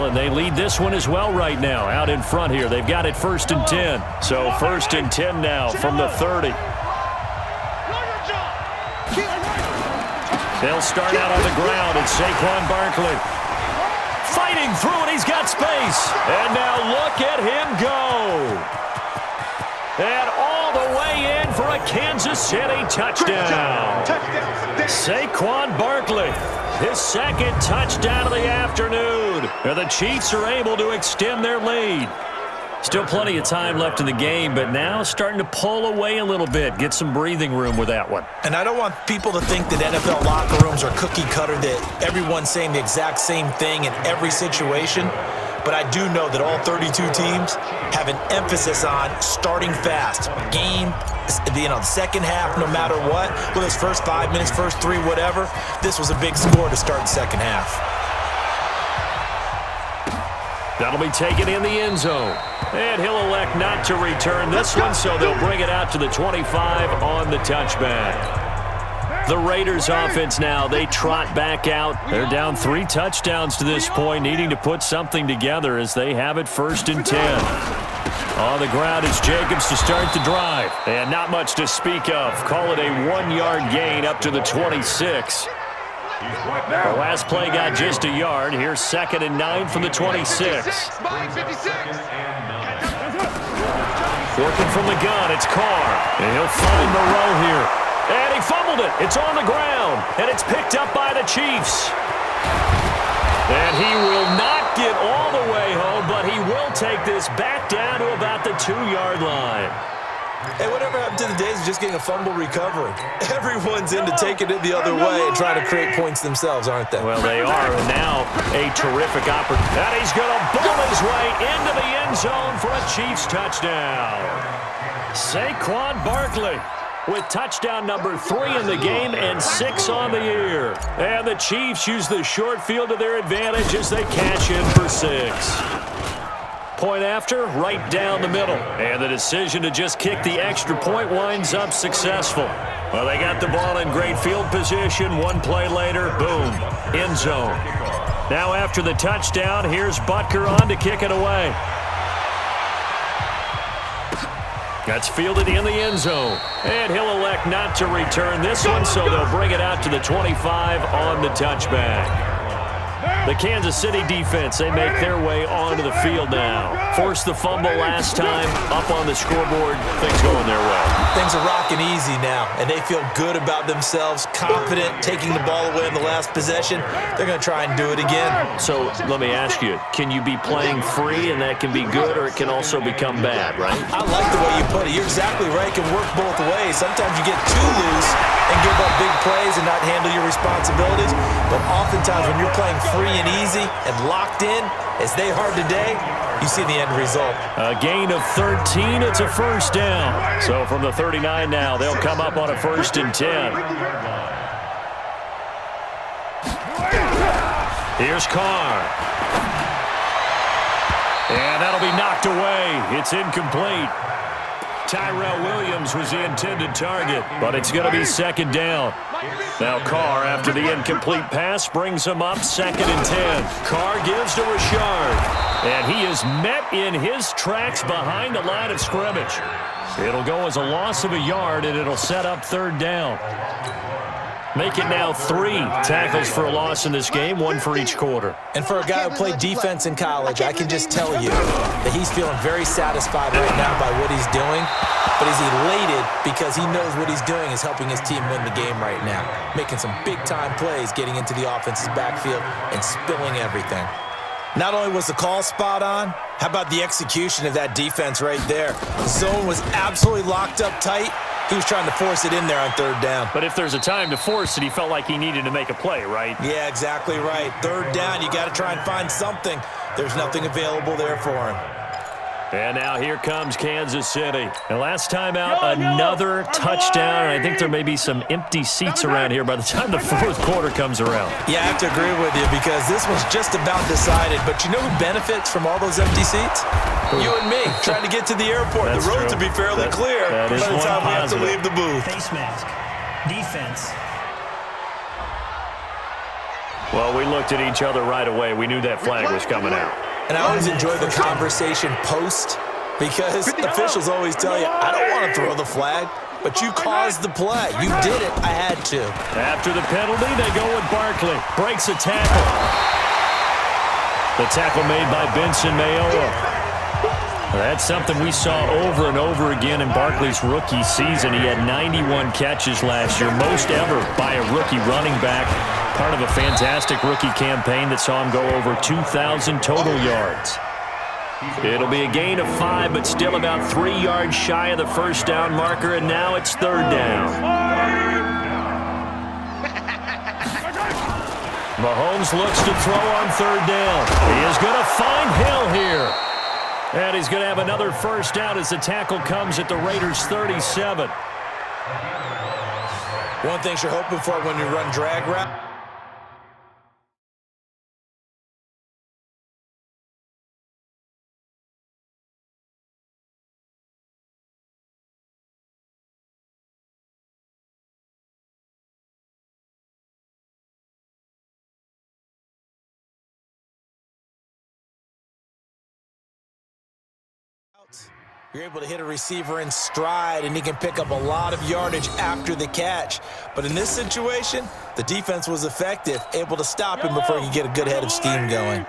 and they lead this one as well right now. Out in front here, they've got it 1st and 10. So 1st and 10 now from the 30. They'll start out on the ground, and Saquon Barkley fighting through it. He's got space. And now look at him go. And all the way in for a Kansas City touchdown. Saquon Barkley, his 2nd touchdown of the afternoon. And the Chiefs are able to extend their lead. Still plenty of time left in the game, but now starting to pull away a little bit. Get some breathing room with that one. And I don't want people to think that NFL locker rooms are cookie cutter, that everyone's saying the exact same thing in every situation. But I do know that all 32 teams have an emphasis on starting fast. Game, the second half, no matter what, whether it's first 5 minutes, first 3, whatever, this was a big score to start the second half. That'll be taken in the end zone. And he'll elect not to return this one, so they'll bring it out to the 25 on the touchback. The Raiders offense now, they trot back out. They're down 3 touchdowns to this point, needing to put something together as they have it 1st and 10. On the ground is Jacobs to start the drive. And not much to speak of. Call it a 1-yard gain up to the 26. The last play got just a yard. Here's 2nd and 9 from the 26. Working from the gun, it's Carr. And he'll find the row here. And he fumbled it. It's on the ground. And it's picked up by the Chiefs. And he will not get all the way home, but he will take this back down to about the 2-yard line. Hey, whatever happened to the days of just getting a fumble recovery? Everyone's into taking it the other way and trying to create points themselves, aren't they? Well, they are, and now a terrific opportunity. And he's going to bowl his way into the end zone for a Chiefs touchdown. Saquon Barkley with touchdown number 3 in the game and 6 on the year. And the Chiefs use the short field to their advantage as they cash in for 6. Point after, right down the middle. And the decision to just kick the extra point winds up successful. Well, they got the ball in great field position. 1 play later, boom, end zone. Now after the touchdown, here's Butker on to kick it away. That's fielded in the end zone. And he'll elect not to return this one, so they'll bring it out to the 25 on the touchback. The Kansas City defense, they make their way onto the field now. Forced the fumble last time, up on the scoreboard, things going their way. Things are rocking easy now, and they feel good about themselves, confident, taking the ball away in the last possession. They're going to try and do it again. So let me ask you, can you be playing free and that can be good, or it can also become bad, right? I like the way you put it. You're exactly right. It can work both ways. Sometimes you get too loose and give up big plays and not handle your responsibilities. But oftentimes when you're playing free and easy and locked in, as they are today, you see the end result. A gain of 13. It's a 1st down. So from the 39 now, they'll come up on a 1st and 10. Here's Carr. And that'll be knocked away. It's incomplete. Tyrell Williams was the intended target, but it's going to be 2nd down. Now Carr, after the incomplete pass, brings him up 2nd and 10. Carr gives to Richard, and he is met in his tracks behind the line of scrimmage. It'll go as a loss of a yard, and it'll set up 3rd down. Make it now 3 tackles for a loss in this game, 1 for each quarter. And for a guy who played defense in college, I can just tell you that he's feeling very satisfied right now by what he's doing. But he's elated because he knows what he's doing is helping his team win the game right now. Making some big-time plays, getting into the offense's backfield, and spilling everything. Not only was the call spot on, how about the execution of that defense right there? The zone was absolutely locked up tight. He was trying to force it in there on 3rd down. But if there's a time to force it, he felt like he needed to make a play, right? Yeah, exactly right. 3rd down, you got to try and find something. There's nothing available there for him. And now here comes Kansas City. And last time out, another touchdown. I think there may be some empty seats around here by the time the 4th quarter comes around. Yeah, I have to agree with you because this one's just about decided. But you know who benefits from all those empty seats? You and me, trying to get to the airport. The roads will be fairly clear by the time we have to leave the booth. Face mask. Defense. Well, we looked at each other right away. We knew that flag was coming out. And I always enjoy the conversation post because officials always tell you, I don't want to throw the flag, but you caused the play. You did it. I had to. After the penalty, they go with Barkley. Breaks a tackle. The tackle made by Benson Mayowa. That's something we saw over and over again in Barkley's rookie season. He had 91 catches last year, most ever by a rookie running back. Part of a fantastic rookie campaign that saw him go over 2,000 total yards. It'll be a gain of 5, but still about 3 yards shy of the first down marker, and now it's third down. Mahomes looks to throw on third down. He is going to find Hill here. And he's going to have another first down as the tackle comes at the Raiders' 37. One thing you're hoping for when you run drag route. You're able to hit a receiver in stride, and he can pick up a lot of yardage after the catch. But in this situation, the defense was effective, able to stop him before he could get a good head of steam going.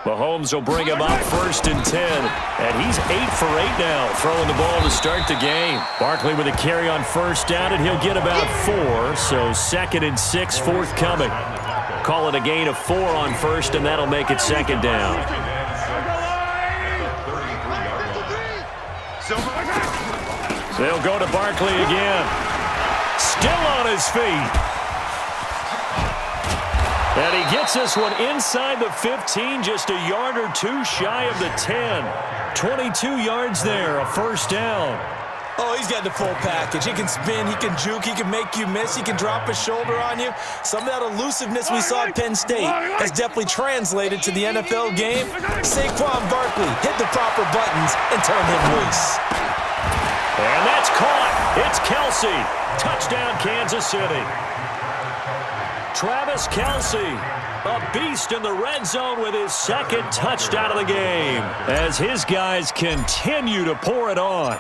Mahomes will bring him up first and 10. And he's 8 for 8 now, throwing the ball to start the game. Barkley with a carry on first down, and he'll get about 4. So 2nd and 6 forthcoming. Call it a gain of 4 on first, and that'll make it second down. They'll go to Barkley again. Still on his feet. And he gets this one inside the 15, just a yard or 2 shy of the 10. 22 yards there, a first down. Oh, he's got the full package. He can spin, he can juke, he can make you miss, he can drop his shoulder on you. Some of that elusiveness we saw at Penn State has definitely translated to the NFL game. Saquon Barkley hit the proper buttons and turned him loose. And that's caught. It's Kelsey. Touchdown, Kansas City. Travis Kelsey, a beast in the red zone with his 2nd touchdown of the game as his guys continue to pour it on.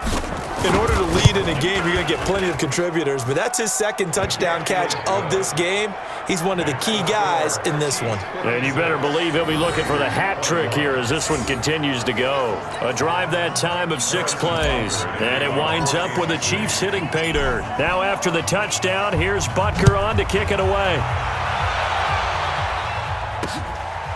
In order to lead in a game, you're going to get plenty of contributors, but that's his 2nd touchdown catch of this game. He's one of the key guys in this one. And you better believe he'll be looking for the hat trick here as this one continues to go. A drive that time of 6 plays. And it winds up with the Chiefs hitting pay dirt. Now after the touchdown, here's Butker on to kick it away.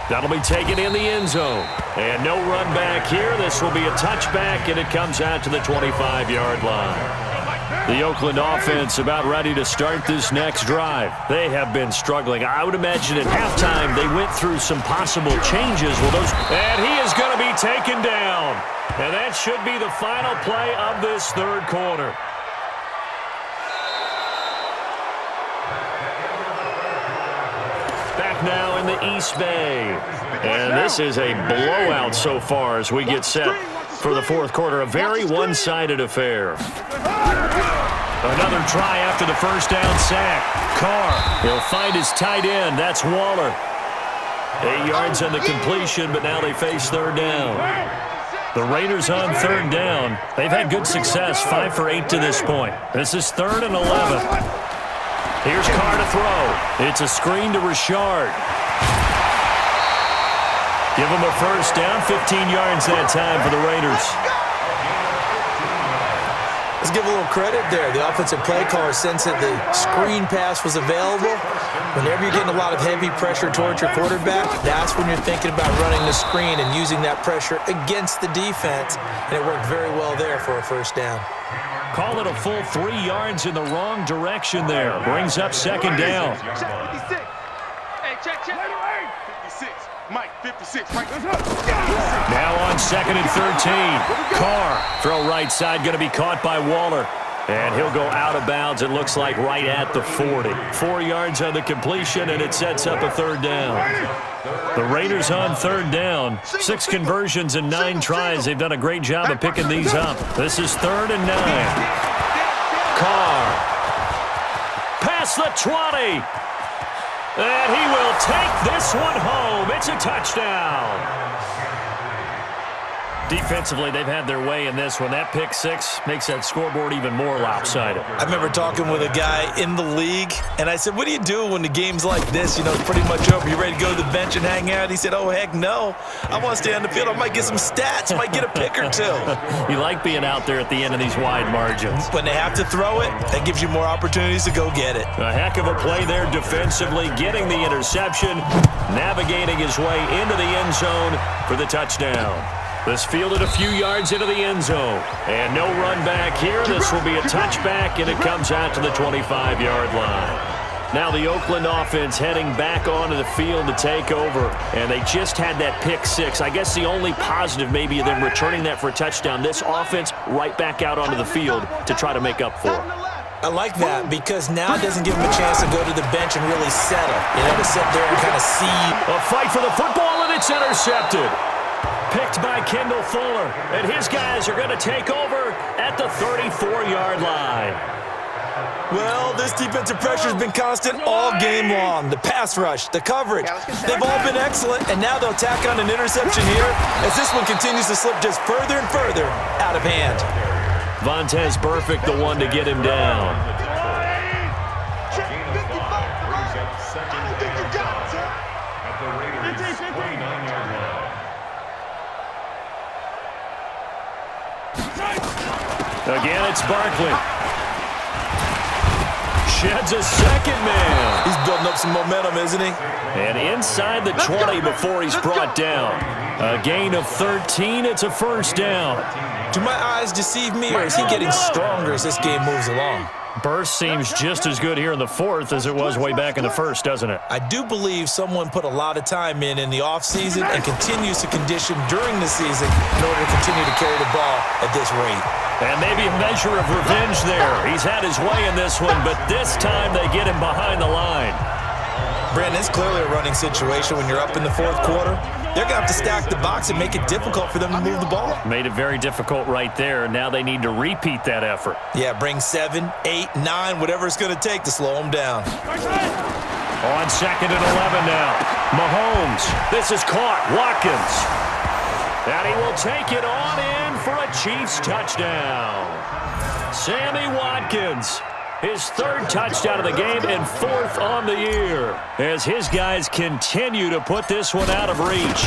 That'll be taken in the end zone. And no run back here. This will be a touchback, and it comes out to the 25-yard line. The Oakland offense about ready to start this next drive. They have been struggling. I would imagine at halftime they went through some possible changes. And he is going to be taken down. And that should be the final play of this third quarter. Back now in the East Bay. And this is a blowout so far as we get set for the fourth quarter. A very one-sided affair. Another try after the first down sack. Carr, he'll find his tight end. That's Waller. 8 yards on the completion, but now they face third down. The Raiders on third down. They've had good success, 5 for 8 to this point. This is 3rd and 11. Here's Carr to throw. It's a screen to Richard. Give him a first down, 15 yards that time for the Raiders. Let's give a little credit there. The offensive play caller sensed that the screen pass was available. Whenever you're getting a lot of heavy pressure towards your quarterback, that's when you're thinking about running the screen and using that pressure against the defense. And it worked very well there for a first down. Call it a full 3 yards in the wrong direction there. Brings up second down. Mike, 56. Mike. Now on 2nd and 13. Carr, throw right side, going to be caught by Waller. And he'll go out of bounds, it looks like, right at the 40. 4 yards on the completion, and it sets up a third down. The Raiders on third down. 6 conversions and 9 tries. They've done a great job of picking these up. This is 3rd and 9. Carr. Past the 20. And he will take this one home. It's a touchdown. Defensively, they've had their way in this one. That pick six makes that scoreboard even more lopsided. I remember talking with a guy in the league, and I said, what do you do when the game's like this? You know, it's pretty much over. You ready to go to the bench and hang out? He said, oh, heck no. I want to stay on the field. I might get some stats. I might get a pick or two. You like being out there at the end of these wide margins. When they have to throw it, that gives you more opportunities to go get it. A heck of a play there defensively, getting the interception, navigating his way into the end zone for the touchdown. This fielded a few yards into the end zone. And no run back here. This will be a touchback, and it comes out to the 25-yard line. Now the Oakland offense heading back onto the field to take over. And they just had that pick six. I guess the only positive maybe of them returning that for a touchdown. This offense right back out onto the field to try to make up for it. I like that because now it doesn't give them a chance to go to the bench and really settle. You know, to sit there and kind of see. A fight for the football, and it's intercepted. Picked by Kendall Fuller, and his guys are going to take over at the 34-yard line. Well, this defensive pressure has been constant all game long. The pass rush, the coverage, they've all been excellent, and now they'll tack on an interception here as this one continues to slip just further and further out of hand. Vontez Burfict, the one to get him down. Again, it's Barkley. Sheds a second man. He's building up some momentum, isn't he? And inside the 20 before he's brought down. A gain of 13. It's a first down. Do my eyes deceive me, or is he getting stronger as this game moves along? Burst seems just as good here in the fourth as it was way back in the first, doesn't it? I do believe someone put a lot of time in the offseason and continues to condition during the season in order to continue to carry the ball at this rate. And maybe a measure of revenge there. He's had his way in this one, but this time they get him behind the line. Brandon, it's clearly a running situation when you're up in the fourth quarter. They're going to have to stack the box and make it difficult for them to move the ball. Made it very difficult right there. Now they need to repeat that effort. Yeah, bring 7, 8, 9, whatever it's going to take to slow them down. On second and 11 now. Mahomes. This is caught. Watkins. And he will take it on in for a Chiefs touchdown. Sammy Watkins. His third touchdown of the game and fourth on the year as his guys continue to put this one out of reach.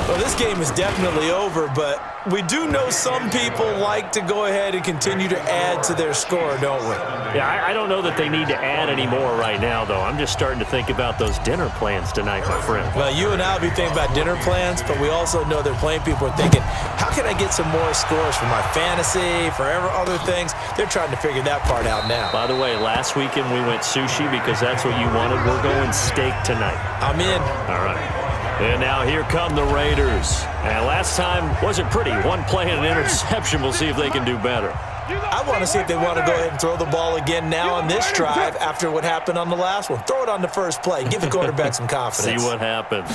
Well, this game is definitely over, but we do know some people like to go ahead and continue to add to their score, don't we? Yeah, I don't know that they need to add any more right now, though. I'm just starting to think about those dinner plans tonight, my friend. Well, you and I will be thinking about dinner plans, but we also know they're playing people are thinking, how can I get some more scores for my fantasy, for other things? They're trying to figure that part out now. By the way, last weekend we went sushi because that's what you wanted. We're going steak tonight. I'm in. All right. And now here come the Raiders. And last time wasn't pretty. One play and an interception. We'll see if they can do better. I want to see if they want to go ahead and throw the ball again now on this drive after what happened on the last one. Throw it on the first play. Give the quarterback some confidence. See what happens.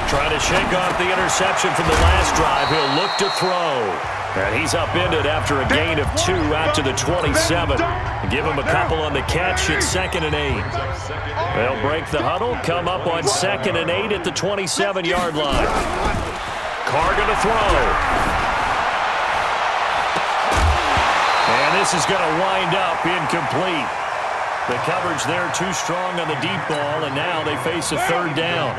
Trying to shake off the interception from the last drive. He'll look to throw. And he's upended after a gain of 2 out to the 27. Give him a couple on the catch at 2nd and 8. They'll break the huddle, come up on 2nd and 8 at the 27-yard line. Carr going to throw. And this is going to wind up incomplete. The coverage there too strong on the deep ball, and now they face a third down.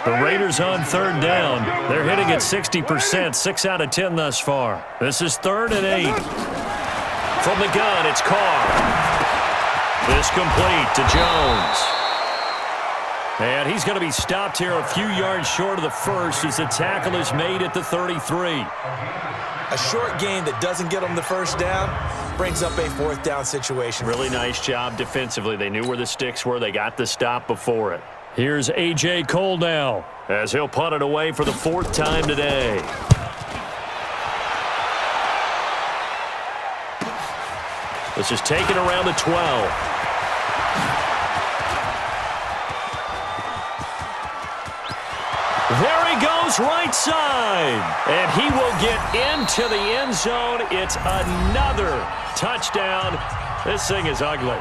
The Raiders on 3rd down. They're hitting at 60%, 6 out of 10 thus far. This is 3rd and 8. From the gun, it's Carr. This complete to Jones. And he's going to be stopped here a few yards short of the first as the tackle is made at the 33. A short gain that doesn't get them the first down brings up a 4th down situation. Really nice job defensively. They knew where the sticks were. They got the stop before it. Here's A.J. Cole now as he'll punt it away for the 4th time today. This is taken around the 12. There he goes right side. And he will get into the end zone. It's another touchdown. This thing is ugly.